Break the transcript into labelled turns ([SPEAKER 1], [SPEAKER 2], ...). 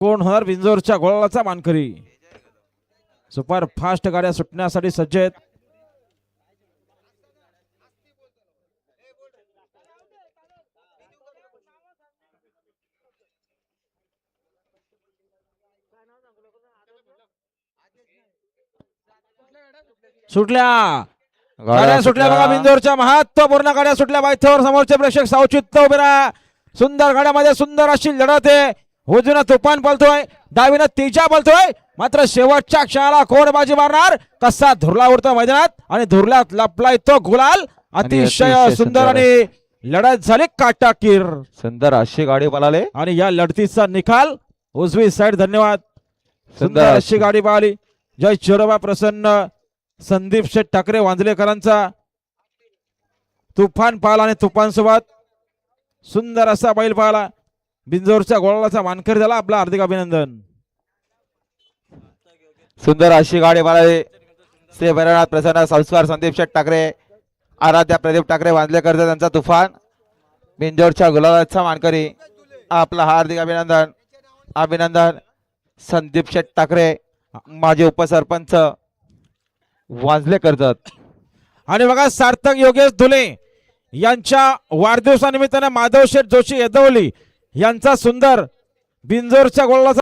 [SPEAKER 1] कोण होणार बिंजोरच्या गोळाचा मानकरी. सुपर फास्ट गाड्या सुटण्यासाठी सज्ज आहेत. सुटल्या गाड्या सुटल्या बघा. बिंजोरच्या महत्वपूर्ण गाड्या सुटल्या. बायथावर समोरचे प्रेक्षक सावचित्त उभे राहा. सुंदर गाड्यामध्ये सुंदर अशी लढत आहे. उजवीनं तुफान पळतोय, डावीनं तेजा पळतोय. मात्र शेवटच्या क्षणाला कोण बाजी मारणार, कसा धुरला उडतो मैदानात आणि धुरल्यात लपलाय तो गुलाल. अतिशय सुंदर आणि लढत झाली काटाकीर.
[SPEAKER 2] सुंदर अशी गाडी पळाली
[SPEAKER 1] आणि या लढतीचा निकाल उजवी साइड. धन्यवाद. सुंदर अशी गाडी पळाली. जय चिरोबा प्रसन्न. संदीप शेठ ठाकरे वांजलेकरांचा तुफान पाहिला आणि तुफान सोबत सुंदर असा बैल पाहिला. बिंजोरच्या गोळाचा मानकरी झाला. आपला हार्दिक अभिनंदन.
[SPEAKER 2] सुंदर अशी गाडी पळाली. श्री भैरवनाथ प्रसन्न संस्कार संदीप शेठ ठाकरे आराध्या प्रदीप ठाकरे वांजलेकरचा त्यांचा तुफान. बिंजोरच्या गुलाबाचा मानकरी आपला हार्दिक अभिनंदन. अभिनंदन संदीप शेठ ठाकरे माजी उपसरपंच वाजले करतात.
[SPEAKER 1] आणि बघा सार्थक योगेश धुले यांच्या वाढदिवसानिमित्ताने माधव शेठ जोशी येदवली यांचा सुंदर बिंजोरच्या गोळाचा